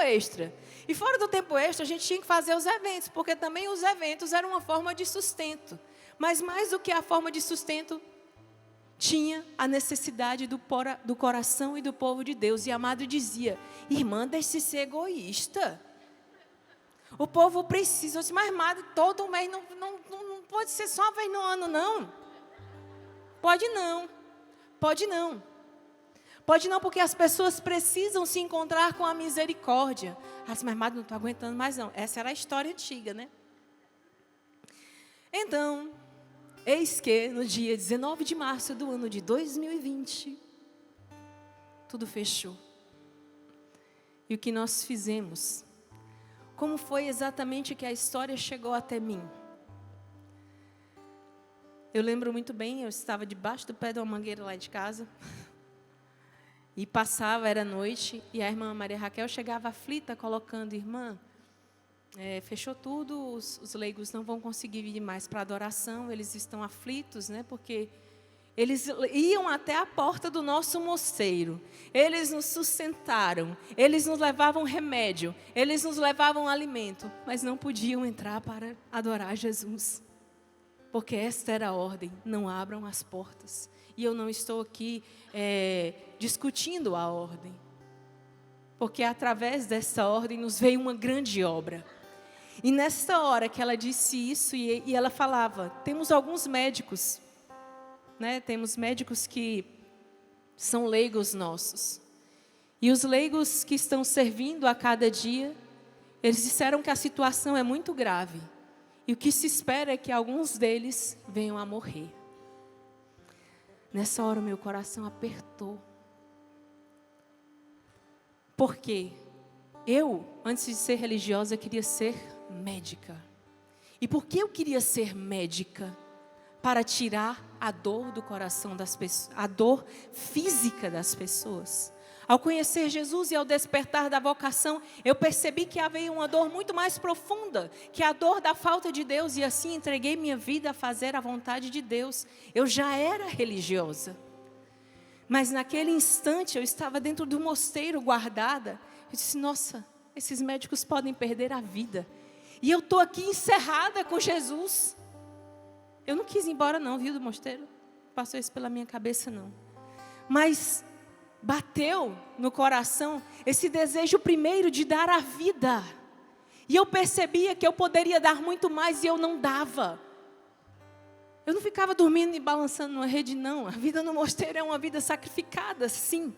extra. E fora do tempo extra, a gente tinha que fazer os eventos, porque também os eventos eram uma forma de sustento. Mas mais do que a forma de sustento, tinha a necessidade do coração e do povo de Deus. E a madre dizia: irmã, deixe-se ser egoísta. O povo precisa. Eu disse: mas madre, todo mês não pode ser só uma vez no ano, não. Pode não. Pode não. Pode não, porque as pessoas precisam se encontrar com a misericórdia. Ah, mas madre, não estou aguentando mais não. Essa era a história antiga, né? Então, eis que no dia 19 de março do ano de 2020, tudo fechou. E o que nós fizemos? Como foi exatamente que a história chegou até mim? Eu lembro muito bem, eu estava debaixo do pé de uma mangueira lá de casa. E passava, era noite, e a irmã Maria Raquel chegava aflita, colocando: irmã, fechou tudo, os leigos não vão conseguir vir mais para a adoração, eles estão aflitos, né? Porque eles iam até a porta do nosso mosteiro, eles nos sustentaram, eles nos levavam remédio, eles nos levavam alimento, mas não podiam entrar para adorar Jesus, porque esta era a ordem: não abram as portas. E eu não estou aqui discutindo a ordem, porque através dessa ordem nos veio uma grande obra. E nessa hora que ela disse isso, e ela falava: temos alguns médicos, né? Temos médicos que são leigos nossos. E os leigos que estão servindo a cada dia, eles disseram que a situação é muito grave. E o que se espera é que alguns deles venham a morrer. Nessa hora o meu coração apertou. Porque eu, antes de ser religiosa, queria ser médica. E por que eu queria ser médica? Para tirar a dor do coração das pessoas, a dor física das pessoas. Ao conhecer Jesus e ao despertar da vocação, eu percebi que havia uma dor muito mais profunda, que é a dor da falta de Deus, e assim entreguei minha vida a fazer a vontade de Deus. Eu já era religiosa, mas naquele instante eu estava dentro do mosteiro guardada. Eu disse: nossa, esses médicos podem perder a vida, e eu estou aqui encerrada com Jesus. Eu não quis ir embora não, viu, do mosteiro. Passou isso pela minha cabeça não. Mas bateu no coração esse desejo primeiro de dar a vida. E eu percebia que eu poderia dar muito mais e eu não dava. Eu não ficava dormindo e balançando numa rede, não. A vida no mosteiro é uma vida sacrificada, sim.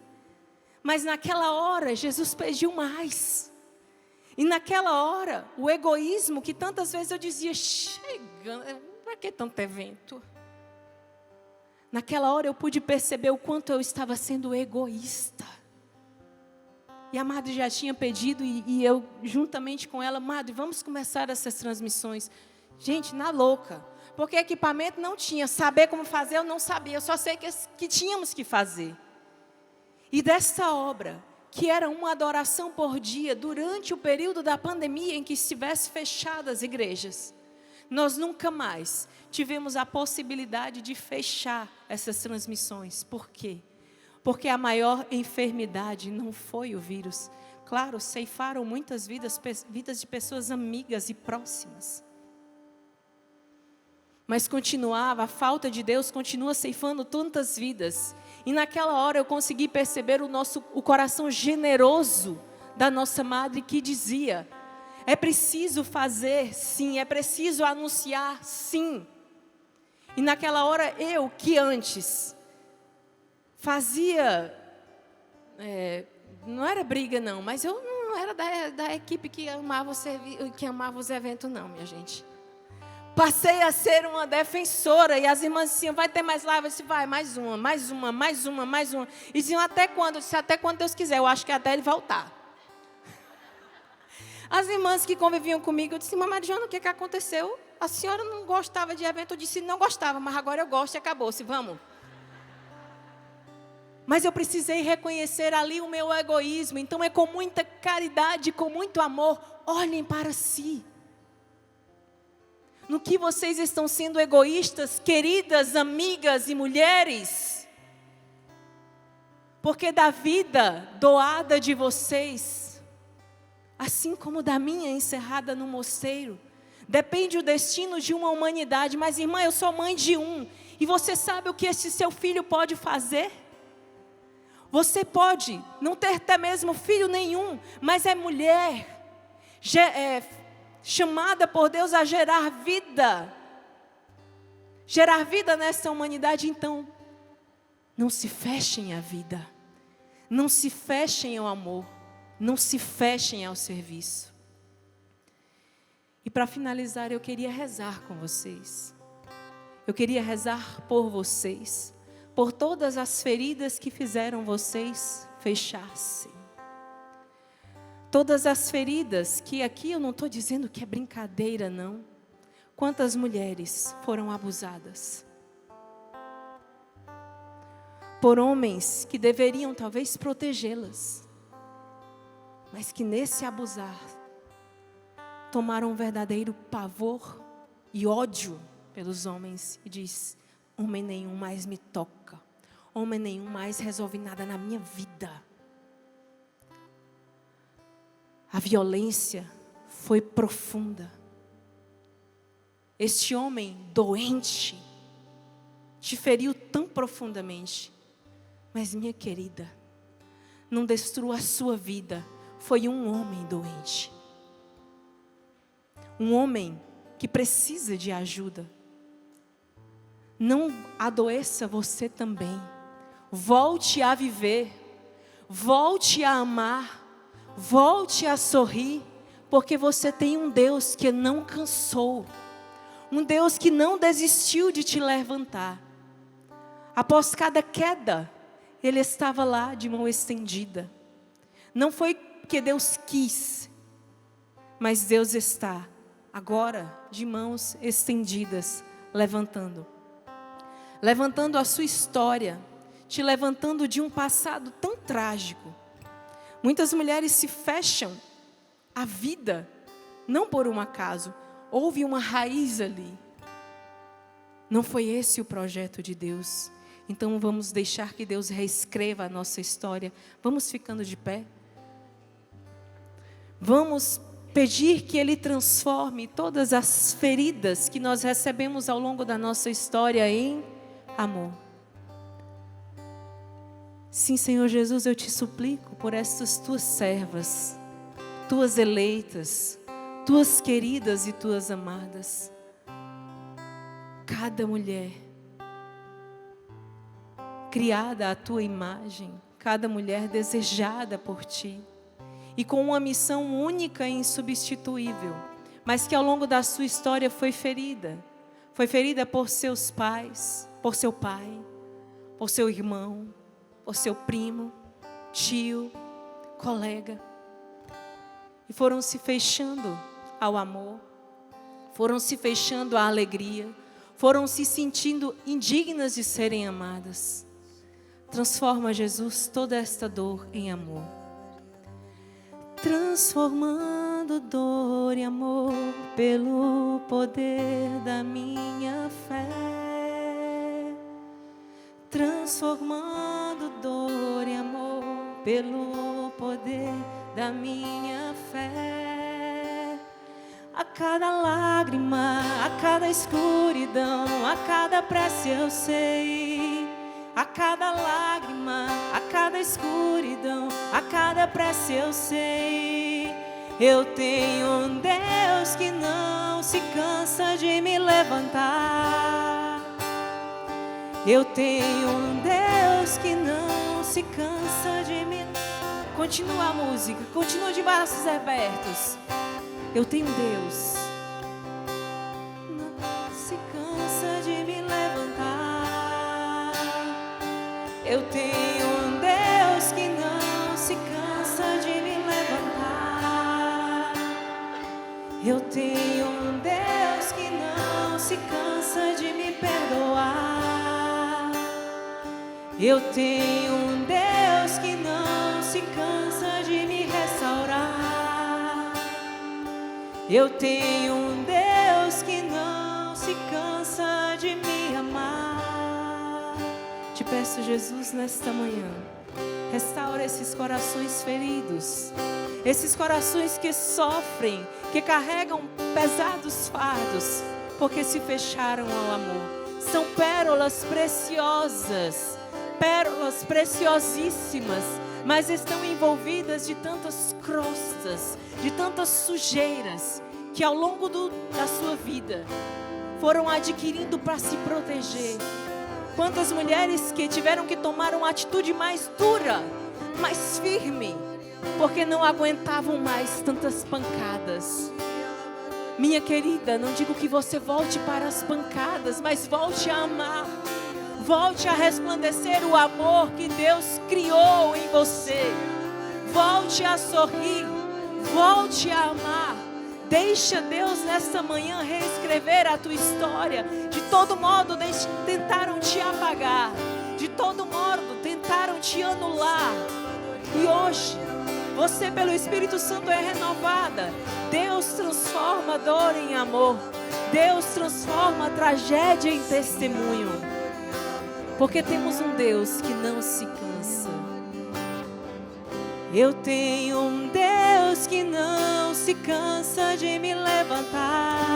Mas naquela hora, Jesus pediu mais. E naquela hora, o egoísmo que tantas vezes eu dizia: chega, para que tanto evento? Naquela hora eu pude perceber o quanto eu estava sendo egoísta. E a madre já tinha pedido, e eu juntamente com ela: madre, vamos começar essas transmissões. Gente, na louca, porque equipamento não tinha, saber como fazer eu não sabia, eu só sei que tínhamos que fazer. E dessa obra, que era uma adoração por dia, durante o período da pandemia em que estivesse fechadas as igrejas, nós nunca mais tivemos a possibilidade de fechar essas transmissões. Por quê? Porque a maior enfermidade não foi o vírus. Claro, ceifaram muitas vidas de pessoas amigas e próximas. Mas continuava, a falta de Deus continua ceifando tantas vidas. E naquela hora eu consegui perceber o coração generoso da nossa madre, que dizia: é preciso fazer, sim, é preciso anunciar, sim. E naquela hora eu, que antes fazia, não era briga não, mas eu não era da equipe que amava os eventos não, minha gente. Passei a ser uma defensora, e as irmãs diziam: vai ter mais live? Eu disse: vai, mais uma. E diziam: até quando? Eu disse: até quando Deus quiser, eu acho que até ele voltar. As irmãs que conviviam comigo, eu disse: mamãe Diana, o que aconteceu? A senhora não gostava de evento? Eu disse: não gostava, mas agora eu gosto e acabou-se, vamos. Mas eu precisei reconhecer ali o meu egoísmo. Então é com muita caridade, com muito amor, olhem para si. No que vocês estão sendo egoístas, queridas amigas e mulheres? Porque da vida doada de vocês, assim como da minha encerrada no mosteiro, depende o destino de uma humanidade. Mas irmã, eu sou mãe de um. E você sabe o que esse seu filho pode fazer? Você pode não ter até mesmo filho nenhum, mas é mulher. Chamada por Deus a gerar vida. Gerar vida nessa humanidade. Então, não se fechem à vida. Não se fechem ao amor. Não se fechem ao serviço. E para finalizar, eu queria rezar com vocês. Eu queria rezar por vocês. Por todas as feridas que fizeram vocês fechar-se. Todas as feridas, que aqui eu não estou dizendo que é brincadeira, não. Quantas mulheres foram abusadas? Por homens que deveriam talvez protegê-las. Mas que nesse abusar, tomaram um verdadeiro pavor e ódio pelos homens. E diz: homem nenhum mais me toca. Homem nenhum mais resolve nada na minha vida. A violência foi profunda. Este homem doente te feriu tão profundamente. Mas minha querida, não destrua a sua vida. Foi um homem doente. Um homem que precisa de ajuda. Não adoeça você também. Volte a viver. Volte a amar. Volte a sorrir, porque você tem um Deus que não cansou, um Deus que não desistiu de te levantar. Após cada queda, Ele estava lá de mão estendida. Não foi porque Deus quis, mas Deus está agora de mãos estendidas, levantando a sua história, te levantando de um passado tão trágico. Muitas mulheres se fecham à vida, não por um acaso. Houve uma raiz ali. Não foi esse o projeto de Deus. Então vamos deixar que Deus reescreva a nossa história. Vamos ficando de pé. Vamos pedir que Ele transforme todas as feridas que nós recebemos ao longo da nossa história em amor. Sim, Senhor Jesus, eu te suplico por estas tuas servas, tuas eleitas, tuas queridas e tuas amadas. Cada mulher criada à tua imagem, cada mulher desejada por ti e com uma missão única e insubstituível, mas que ao longo da sua história foi ferida por seus pais, por seu pai, por seu irmão, por seu primo, tio, colega. E foram se fechando ao amor, foram se fechando à alegria, foram se sentindo indignas de serem amadas. Transforma, Jesus, toda esta dor em amor. Transformando transformando dor e amor pelo poder da minha fé. Transformando dor e amor pelo poder da minha fé. A cada lágrima, a cada escuridão, a cada prece eu sei. A cada lágrima, a cada escuridão, a cada prece eu sei. Eu tenho um Deus que não se cansa de me levantar. Eu tenho um Deus que não se cansa de me... Continua a música, continua de braços abertos. Eu tenho um Deus que não se cansa de me levantar. Eu tenho um Deus que não se cansa de me levantar. Eu tenho um Deus que não se cansa de me perdoar. Eu tenho um Deus que não se cansa de me restaurar. Eu tenho um Deus que não se cansa de me amar. Te peço, Jesus, nesta manhã, restaura esses corações feridos, esses corações que sofrem, que carregam pesados fardos, porque se fecharam ao amor. São pérolas preciosas, pérolas preciosíssimas, mas estão envolvidas de tantas crostas, de tantas sujeiras, que ao longo da sua vida foram adquirindo para se proteger. Quantas mulheres que tiveram que tomar uma atitude mais dura, mais firme, porque não aguentavam mais tantas pancadas. Minha querida, não digo que você volte para as pancadas, mas volte a amar. Volte a resplandecer o amor que Deus criou em você. Volte a sorrir. Volte a amar. Deixa Deus nesta manhã reescrever a tua história. De todo modo tentaram te apagar. De todo modo tentaram te anular. E hoje, você pelo Espírito Santo é renovada. Deus transforma a dor em amor. Deus transforma a tragédia em testemunho. Porque temos um Deus que não se cansa. Eu tenho um Deus que não se cansa de me levantar.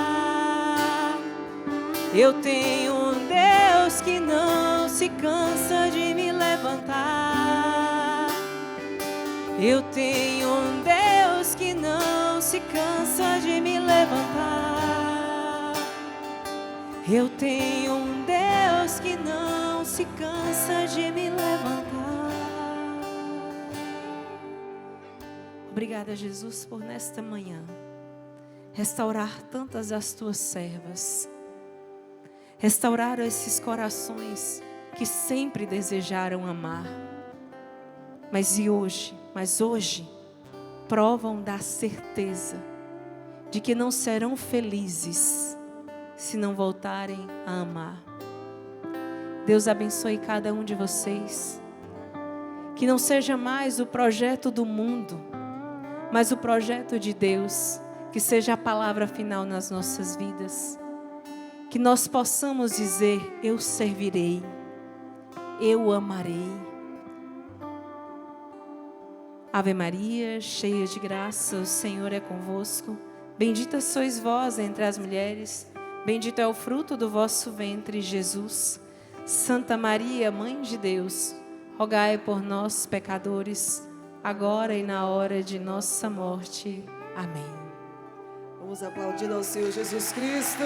Eu tenho um Deus que não se cansa de me levantar. Eu tenho um Deus que não se cansa de me levantar. Eu tenho um Deus que não se cansa de me levantar. Obrigada, Jesus, por nesta manhã restaurar tantas das tuas servas. Restaurar esses corações que sempre desejaram amar. Mas hoje provam da certeza de que não serão felizes se não voltarem a amar. Deus abençoe cada um de vocês. Que não seja mais o projeto do mundo, mas o projeto de Deus, que seja a palavra final nas nossas vidas. Que nós possamos dizer: eu servirei, eu amarei. Ave Maria, cheia de graça, o Senhor é convosco. Bendita sois vós entre as mulheres, bendito é o fruto do vosso ventre, Jesus. Santa Maria, Mãe de Deus, rogai por nós, pecadores, agora e na hora de nossa morte. Amém. Vamos aplaudir ao Senhor Jesus Cristo.